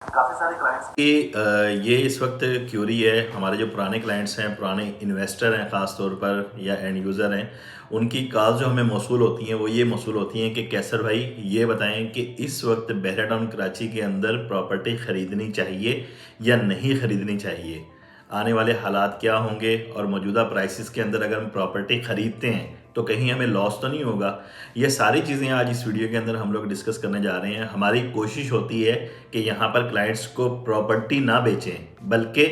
काफ़ी सारे क्लाइंट्स कि ये इस वक्त क्यूरी है। हमारे जो पुराने क्लाइंट्स हैं, पुराने इन्वेस्टर हैं ख़ास तौर पर, या एंड यूज़र हैं, उनकी कॉल जो हमें मौसूल होती हैं वो ये मौसूल होती हैं कि कैसर भाई ये बताएं कि इस वक्त बहरा टाउन कराची के अंदर प्रॉपर्टी ख़रीदनी चाहिए या नहीं ख़रीदनी चाहिए, आने वाले हालात क्या होंगे, और मौजूदा प्राइसेस के अंदर अगर हम प्रॉपर्टी ख़रीदते हैं तो कहीं हमें लॉस तो नहीं होगा। ये सारी चीज़ें आज इस वीडियो के अंदर हम लोग डिस्कस करने जा रहे हैं। हमारी कोशिश होती है कि यहाँ पर क्लाइंट्स को प्रॉपर्टी ना बेचें, बल्कि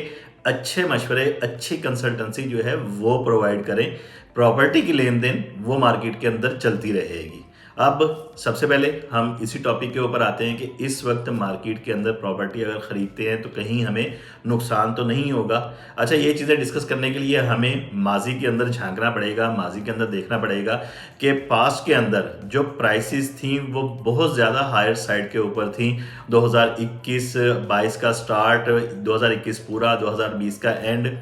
अच्छे मशवरे, अच्छी कंसल्टेंसी जो है वो प्रोवाइड करें। प्रॉपर्टी की लेन देन वो मार्केट के अंदर चलती रहेगी। अब सबसे पहले हम इसी टॉपिक के ऊपर आते हैं कि इस वक्त मार्केट के अंदर प्रॉपर्टी अगर ख़रीदते हैं तो कहीं हमें नुकसान तो नहीं होगा। अच्छा, ये चीज़ें डिस्कस करने के लिए हमें माजी के अंदर झांकना पड़ेगा, माजी के अंदर देखना पड़ेगा कि पास्ट के अंदर जो प्राइसेस थी वो बहुत ज़्यादा हायर साइड के ऊपर थी। 2021-22 का स्टार्ट, 2021 पूरा, 2020 का एंड।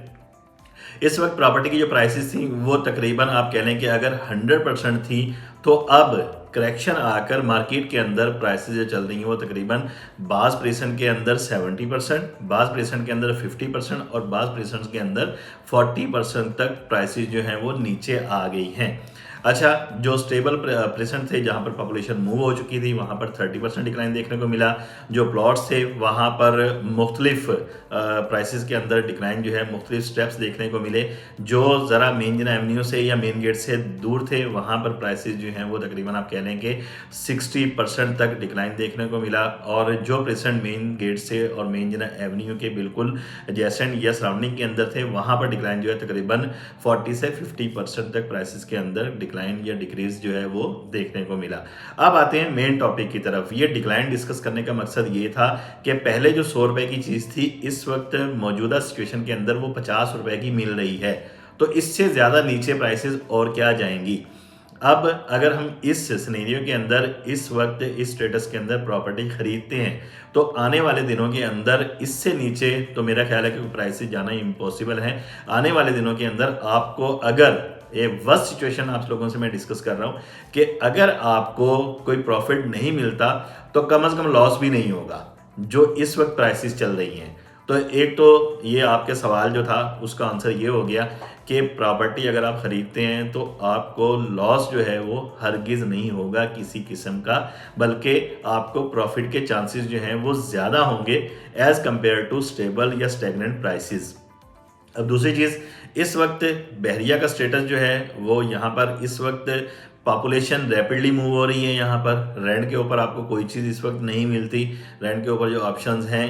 इस वक्त प्रॉपर्टी की जो प्राइसेस थी वो तकरीबन आप कह लें कि अगर 100% थी, तो अब करेक्शन आकर मार्केट के अंदर प्राइसेस जो चल रही हैं वो तकरीबन बाज़ प्रेसेंट के अंदर 70%, बाज़ प्रेसेंट के अंदर 50% और बाज़ प्रेसेंट के अंदर 40% तक प्राइसेस जो हैं वो नीचे आ गई हैं। अच्छा, जो स्टेबल प्रेसेंट थे, जहाँ पर पॉपुलेशन मूव हो चुकी थी, वहाँ पर 30% डिक्लाइन देखने को मिला। जो प्लॉट्स थे वहाँ पर मुख्तलिफ प्राइसेस के अंदर डिक्लाइन जो है मुख्तलिफ स्टेप्स देखने को मिले। जो ज़रा मेन जिना एवेन्यू से या मेन गेट से दूर थे वहाँ पर प्राइसेस जो हैं वो तकरीबन आप कह लें कि 60% तक डिक्लाइन देखने को मिला। और जो प्रेजेंट मेन गेट से और मेन जिना एवेन्यू के बिल्कुल एडजेसेंट या सराउंडिंग के अंदर थे, वहाँ पर डिक्लाइन जो है तकरीबन 40 से 50% तक प्राइसेस के अंदर डिक्लाइन या डिक्रीज जो है वो देखने को मिला। अब आते हैं मेन टॉपिक की तरफ। ये डिक्लाइन डिस्कस करने का मकसद ये था कि पहले जो 100 रुपए की चीज़ थी, इस वक्त मौजूदा सिचुएशन के अंदर वो 50 रुपए की मिल रही है, तो इससे ज़्यादा नीचे प्राइसेस और क्या जाएंगी। अब अगर हम इस सिनेरियो के अंदर इस वक्त इस स्टेटस के अंदर प्रॉपर्टी खरीदते हैं, तो आने वाले दिनों के अंदर इससे नीचे तो मेरा ख्याल है कि प्राइसेस जाना इम्पॉसिबल है। आने वाले दिनों के अंदर आपको, अगर ये वर्स्ट सिचुएशन आप लोगों से मैं डिस्कस कर रहा हूँ कि अगर आपको कोई प्रॉफिट नहीं मिलता तो कम से कम लॉस भी नहीं होगा जो इस वक्त प्राइसेस चल रही हैं। तो एक तो ये आपके सवाल जो था उसका आंसर ये हो गया कि प्रॉपर्टी अगर आप ख़रीदते हैं तो आपको लॉस जो है वो हरगिज़ नहीं होगा किसी किस्म का, बल्कि आपको प्रॉफिट के चांसेस जो हैं वो ज़्यादा होंगे एज़ कंपेयर टू स्टेबल या स्टेगनेंट प्राइसेस। अब दूसरी चीज़, इस वक्त बहरिया का स्टेटस जो है वो यहाँ पर इस वक्त पॉपुलेशन रैपिडली मूव हो रही है। यहाँ पर रेंट के ऊपर आपको कोई चीज़ इस वक्त नहीं मिलती। रेंट के ऊपर जो ऑप्शंस हैं,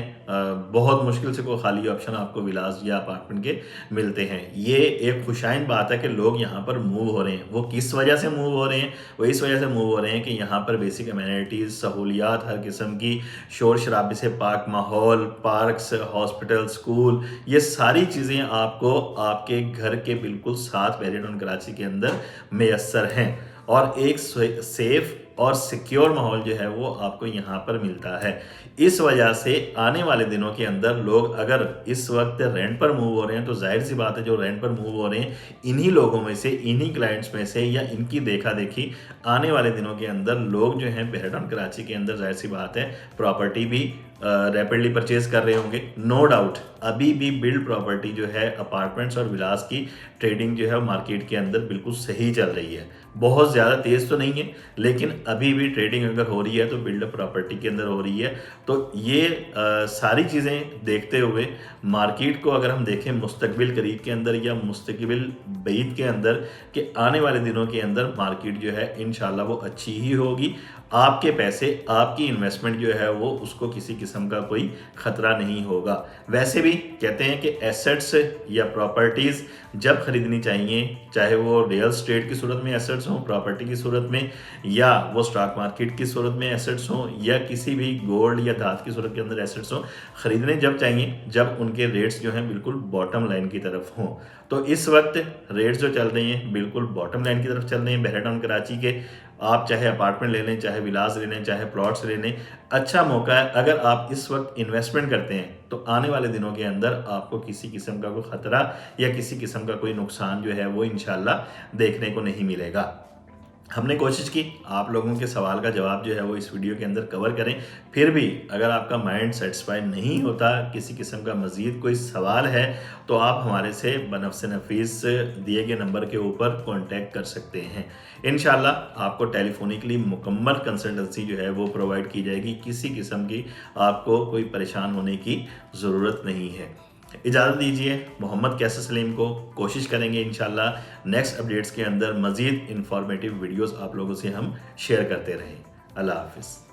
बहुत मुश्किल से कोई खाली ऑप्शन आपको विलास या अपार्टमेंट के मिलते हैं। ये एक खुशाइन बात है कि लोग यहाँ पर मूव हो रहे हैं। वो किस वजह से मूव हो रहे हैं? वो इस वजह से मूव हो रहे हैं कि यहाँ पर बेसिक अमेनिटीज़, सहूलियात हर किस्म की, शोर शराबे से पाक माहौल, पार्क्स, हॉस्पिटल, स्कूल, ये सारी चीज़ें आपको आपके घर के बिल्कुल साथ बहरा टाउन कराची के अंदर मैसर हैं। और एक सेफ और सिक्योर माहौल जो है वो आपको यहाँ पर मिलता है। इस वजह से आने वाले दिनों के अंदर लोग अगर इस वक्त रेंट पर मूव हो रहे हैं, तो जाहिर सी बात है जो रेंट पर मूव हो रहे हैं इन्हीं लोगों में से, इन्हीं क्लाइंट्स में से, या इनकी देखा देखी आने वाले दिनों के अंदर लोग जो हैं बहरा टाउन कराची के अंदर जाहिर सी बात है प्रॉपर्टी भी रैपिडली परचेज कर रहे होंगे। नो डाउट अभी भी बिल्ड प्रॉपर्टी जो है, अपार्टमेंट्स और विलास की ट्रेडिंग जो है मार्केट के अंदर बिल्कुल सही चल रही है। बहुत ज़्यादा तेज़ तो नहीं है, लेकिन अभी भी ट्रेडिंग अगर हो रही है तो बिल्डअप प्रॉपर्टी के अंदर हो रही है। तो ये सारी चीज़ें देखते हुए मार्केट को अगर हम देखें मुस्तकबिल करीब के अंदर या मुस्तकबिल बईद के अंदर, कि आने वाले दिनों के अंदर मार्केट जो है इंशाल्लाह वो अच्छी ही होगी। आपके पैसे, आपकी इन्वेस्टमेंट जो है वो, उसको किसी किस्म का कोई ख़तरा नहीं होगा। वैसे भी कहते हैं कि एसेट्स या प्रॉपर्टीज़ जब ख़रीदनी चाहिए, चाहे वो रियल स्टेट की सूरत में एसेट्स हों, प्रॉपर्टी की सूरत में, या वो स्टॉक मार्केट की सूरत में एसेट्स हों, या किसी भी गोल्ड या धात की सूरत के अंदर एसेट्स हों, ख़रीदने जब चाहिए जब उनके रेट्स जो हैं बिल्कुल बॉटम लाइन की तरफ हों। तो इस वक्त रेट्स जो चल रही हैं बिल्कुल बॉटम लाइन की तरफ चल रहे हैं बहरा टाउन कराची के। आप चाहे अपार्टमेंट ले लें, चाहे विलास ले लें, चाहे प्लॉट्स ले लें, अच्छा मौका है। अगर आप इस वक्त इन्वेस्टमेंट करते हैं तो आने वाले दिनों के अंदर आपको किसी किस्म का कोई ख़तरा या किसी किस्म का कोई नुकसान जो है वो इंशाल्लाह देखने को नहीं मिलेगा। हमने कोशिश की आप लोगों के सवाल का जवाब जो है वो इस वीडियो के अंदर कवर करें। फिर भी अगर आपका माइंड सेटिस्फाई नहीं होता, किसी किस्म का मज़ीद कोई सवाल है, तो आप हमारे से बनफ़्स नफ़ीस दिए गए नंबर के ऊपर कॉन्टैक्ट कर सकते हैं। इंशाल्लाह आपको टेलीफ़ोनिकली मुकम्मल कंसल्टेंसी जो है वो प्रोवाइड की जाएगी। किसी किस्म की आपको कोई परेशान होने की ज़रूरत नहीं है। इजाज़त दीजिए मोहम्मद कैसर सलीम को। कोशिश करेंगे इंशाल्लाह नेक्स्ट अपडेट्स के अंदर मज़ीद इंफॉर्मेटिव वीडियोस आप लोगों से हम शेयर करते रहें। अल्लाह हाफ़िज़।